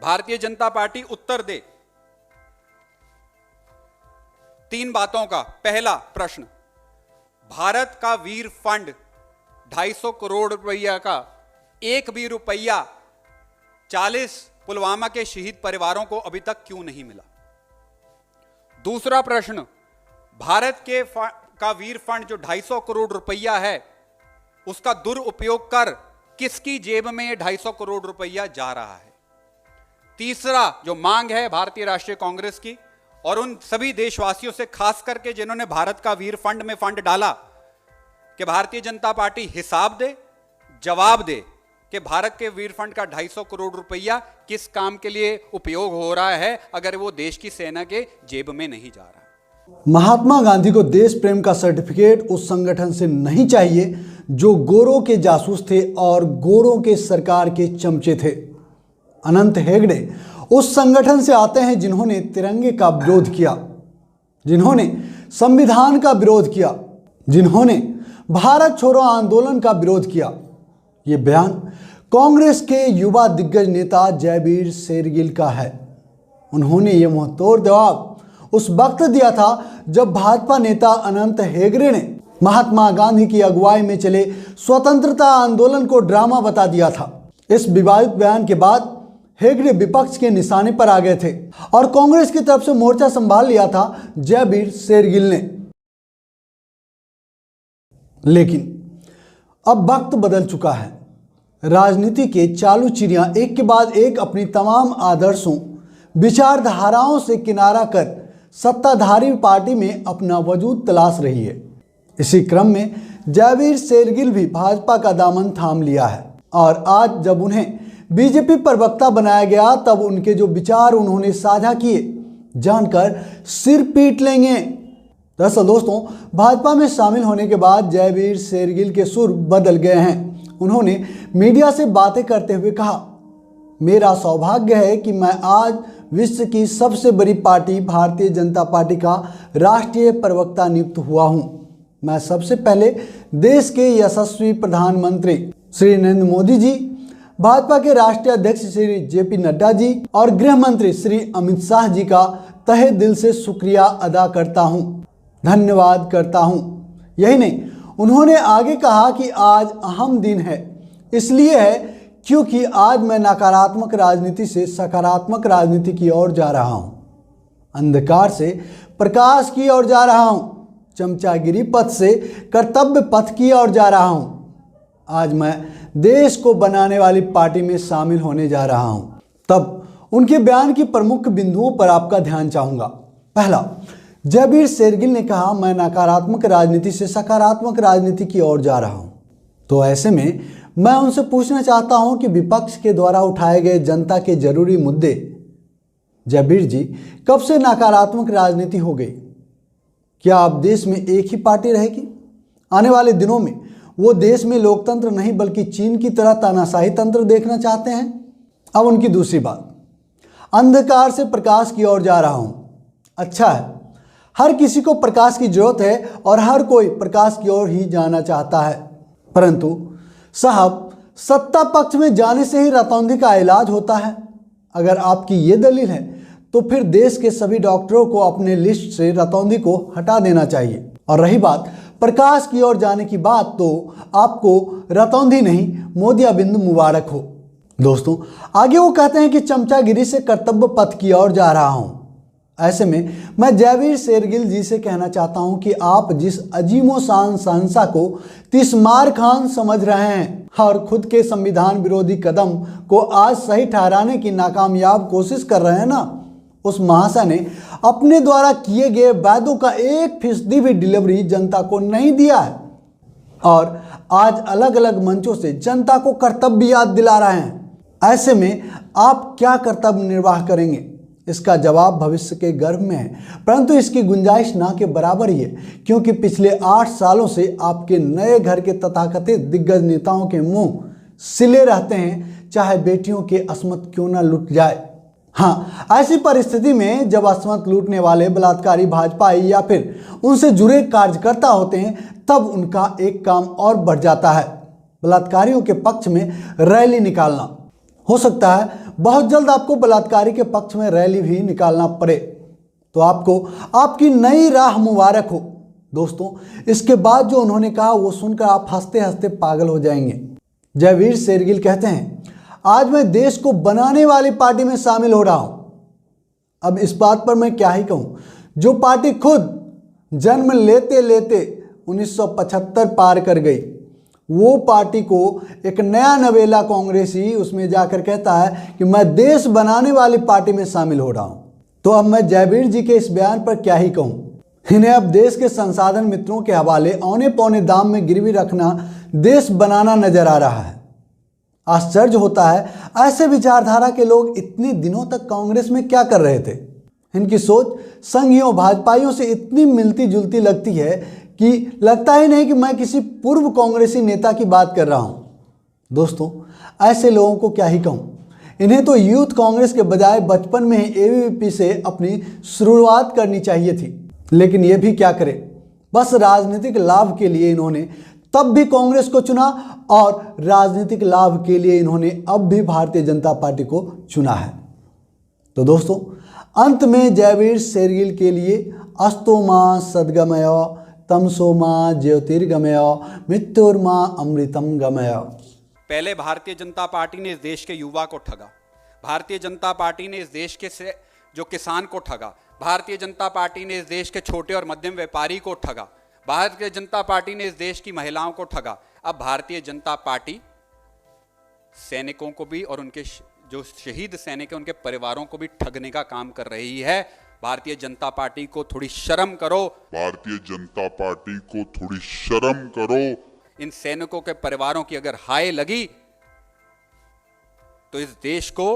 Bharatiya Janata party उत्तर दे 3 बातों का। पहला प्रश्न, भारत का वीर फंड 250 करोड़ रुपया का एक भी रुपया 40 पुलवामा के शहीद परिवारों को अभी तक क्यों नहीं मिला? दूसरा प्रश्न, भारत का वीर फंड जो 250 करोड़ रुपया है उसका दुरुपयोग कर किसकी जेब में 250 करोड़ रुपया जा रहा है? तीसरा जो मांग है भारतीय राष्ट्रीय कांग्रेस की और उन सभी देशवासियों से, खास करके जिन्होंने भारत का वीर फंड में फंड डाला, कि भारतीय जनता पार्टी हिसाब दे, जवाब दे कि भारत के वीर फंड का 250 करोड़ रुपया किस काम के लिए उपयोग हो रहा है अगर वो देश की सेना के जेब में नहीं जा रहा। महात्मा गांधी को देश प्रेम का सर्टिफिकेट उस संगठन से नहीं चाहिए जो गोरों के जासूस थे और गोरों के सरकार के चमचे थे। अनंत हेगड़े उस संगठन से आते हैं जिन्होंने तिरंगे का विरोध किया, जिन्होंने संविधान का विरोध किया, जिन्होंने भारत छोड़ो आंदोलन का विरोध किया। ये बयान कांग्रेस के युवा दिग्गज नेता जयवीर शेरगिल का है। उन्होंने ये मुंहतोड़ जवाब उस वक्त दिया था जब भाजपा नेता अनंत हेगड़े ने महात्मा गांधी की अगुवाई में चले स्वतंत्रता आंदोलन को ड्रामा बता दिया था। इस विवादित बयान के बाद हेगड़े विपक्ष के निशाने पर आ गए थे और कांग्रेस की तरफ से मोर्चा संभाल लिया था जयवीर शेरगिल ने। लेकिन अब वक्त बदल चुका है। राजनीति के चालू चिड़ियां एक के बाद एक अपनी तमाम आदर्शों, विचारधाराओं से किनारा कर सत्ताधारी पार्टी में अपना वजूद तलाश रही है। इसी क्रम में जयवीर शेरगिल भी भाजपा का दामन थाम लिया है और आज जब उन्हें बीजेपी प्रवक्ता बनाया गया तब उनके जो विचार उन्होंने साझा किए जानकर सिर पीट लेंगे। दरअसल दोस्तों, भाजपा में शामिल होने के बाद जयवीर शेरगिल के सुर बदल गए हैं। उन्होंने मीडिया से बातें करते हुए कहा, मेरा सौभाग्य है कि मैं आज विश्व की सबसे बड़ी पार्टी भारतीय जनता पार्टी का राष्ट्रीय प्रवक्ता नियुक्त हुआ हूं। मैं सबसे पहले देश के यशस्वी प्रधानमंत्री श्री नरेंद्र मोदी जी, भाजपा के राष्ट्रीय अध्यक्ष श्री जेपी नड्डा जी और गृह मंत्री श्री अमित शाह जी का तहे दिल से शुक्रिया अदा करता हूं, धन्यवाद करता हूं। यही नहीं, उन्होंने आगे कहा कि आज अहम दिन है, इसलिए है क्योंकि आज मैं नकारात्मक राजनीति से सकारात्मक राजनीति की ओर जा रहा हूं, अंधकार से प्रकाश की ओर जा रहा हूं, चमचागिरी पथ से कर्तव्य पथ की ओर जा रहा हूं। आज मैं देश को बनाने वाली पार्टी में शामिल होने जा रहा हूं। तब उनके बयान की प्रमुख बिंदुओं पर आपका ध्यान चाहूंगा। पहला, जयवीर शेरगिल ने कहा, मैं नकारात्मक राजनीति से सकारात्मक राजनीति की ओर जा रहा हूं। तो ऐसे में मैं उनसे पूछना चाहता हूं कि विपक्ष के द्वारा उठाए गए जनता के जरूरी मुद्दे, जयवीर जी, कब से नकारात्मक राजनीति हो गई? क्या अब देश में एक ही पार्टी रहेगी? आने वाले दिनों में वो देश में लोकतंत्र नहीं बल्कि चीन की तरह तानाशाही तंत्र देखना चाहते हैं। अब उनकी दूसरी बात, अंधकार से प्रकाश की ओर जा रहा हूं। अच्छा है, हर किसी को प्रकाश की जरूरत है और हर कोई प्रकाश की ओर ही जाना चाहता है, परंतु साहब, सत्ता पक्ष में जाने से ही रतौंधी का इलाज होता है। अगर आपकी ये दलील है तो फिर देश के सभी डॉक्टरों को अपने लिस्ट से रतौंधी को हटा देना चाहिए। और रही बात प्रकाश की ओर जाने की बात, तो आपको रतौंधी नहीं मोतियाबिंद मुबारक हो। दोस्तों, आगे वो कहते हैं कि चमचागिरी से कर्तव्य पथ की ओर जा रहा हूं। ऐसे में मैं जयवीर शेरगिल जी से कहना चाहता हूं कि आप जिस अजीमो शान शहंशाह को तिस्मार खान समझ रहे हैं और खुद के संविधान विरोधी कदम को आज सही ठहराने की नाकामयाब कोशिश कर रहे हैं ना, उस महाशय ने अपने द्वारा किए गए वादों का 1% भी डिलीवरी जनता को नहीं दिया है और आज अलग अलग मंचों से जनता को कर्तव्य याद दिला रहे हैं। ऐसे में आप क्या कर्तव्य निर्वाह करेंगे? इसका जवाब भविष्य के गर्भ में है, परंतु इसकी गुंजाइश ना के बराबर ही है, क्योंकि पिछले 8 सालों से आपके नए घर के तथाकथित दिग्गज नेताओं के मुंह सिले रहते हैं, चाहे बेटियों के अस्मत क्यों ना लुट जाए। हाँ, ऐसी परिस्थिति में जब अस्मत लूटने वाले बलात्कारी भाजपाई या फिर उनसे जुड़े कार्यकर्ता होते हैं, तब उनका एक काम और बढ़ जाता है, बलात्कारियों के पक्ष में रैली निकालना। हो सकता है बहुत जल्द आपको बलात्कारी के पक्ष में रैली भी निकालना पड़े। तो आपको आपकी नई राह मुबारक हो। दोस्तों, इसके बाद जो उन्होंने कहा वो सुनकर आप हंसते हंसते पागल हो जाएंगे। जयवीर शेरगिल कहते हैं, आज मैं देश को बनाने वाली पार्टी में शामिल हो रहा हूं। अब इस बात पर मैं क्या ही कहूं, जो पार्टी खुद जन्म लेते लेते 1975 पार कर गई, वो पार्टी को एक नया नवेला कांग्रेसी उसमें जाकर कहता है कि मैं देश बनाने वाली पार्टी में शामिल हो रहा हूं। तो अब मैं जयवीर जी के इस बयान पर क्या ही कहूं। इन्हें अब देश के संसाधन मित्रों के हवाले औने पौने दाम में गिरवी रखना देश बनाना नजर आ रहा है। आश्चर्य होता है, ऐसे विचारधारा के लोग इतने दिनों तक कांग्रेस में क्या कर रहे थे। इनकी सोच संघियों भाजपाइयों से इतनी मिलती जुलती लगती है कि लगता ही नहीं कि मैं किसी पूर्व कांग्रेसी नेता की बात कर रहा हूं। दोस्तों, ऐसे लोगों को क्या ही कहूं। इन्हें तो यूथ कांग्रेस के बजाय बचपन में ही एबीवीपी से अपनी शुरुआत करनी चाहिए थी, लेकिन ये भी क्या करें, बस राजनीतिक लाभ के लिए इन्होंने तब भी कांग्रेस को चुना और राजनीतिक लाभ के लिए इन्होंने अब भी भारतीय जनता पार्टी को चुना है। तो दोस्तों, अंत में जयवीर शेरगिल के लिए अस्तो मां सद्गमय तमसो मां ज्योतिर्गमय मृत्युर्मा अमृतम गमय। पहले भारतीय जनता पार्टी ने इस देश के युवा को ठगा, भारतीय जनता पार्टी ने इस देश के जो किसान को ठगा, भारतीय जनता पार्टी ने इस देश के छोटे और मध्यम व्यापारी को ठगा, भारतीय जनता पार्टी ने इस देश की महिलाओं को ठगा। अब भारतीय जनता पार्टी सैनिकों को भी और उनके जो शहीद सैनिक हैं उनके परिवारों को भी ठगने का काम कर रही है। भारतीय जनता पार्टी को थोड़ी शर्म करो, भारतीय जनता पार्टी को थोड़ी शर्म करो। इन सैनिकों के परिवारों की अगर हाय लगी तो इस देश को,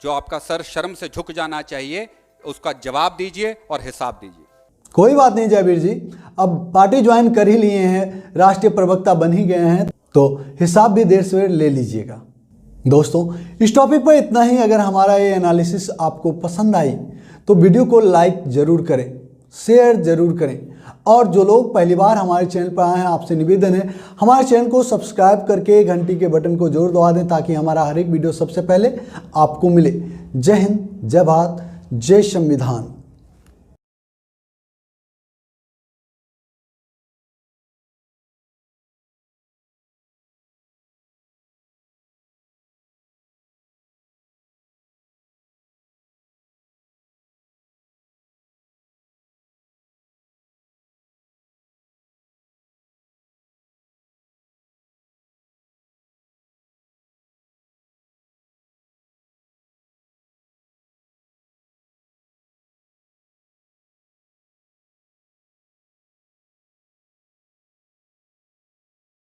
जो आपका सर शर्म से झुक जाना चाहिए, उसका जवाब दीजिए और हिसाब दीजिए। कोई बात नहीं जयवीर जी, अब पार्टी ज्वाइन कर ही लिए हैं, राष्ट्रीय प्रवक्ता बन ही गए हैं, तो हिसाब भी देर सवेर ले लीजिएगा। दोस्तों, इस टॉपिक पर इतना ही। अगर हमारा ये एनालिसिस आपको पसंद आई तो वीडियो को लाइक जरूर करें, शेयर जरूर करें, और जो लोग पहली बार हमारे चैनल पर आए हैं, आपसे निवेदन है हमारे चैनल को सब्सक्राइब करके घंटी के बटन को जरूर दबा दें ताकि हमारा हर एक वीडियो सबसे पहले आपको मिले। जय हिंद, जय भारत, जय संविधान।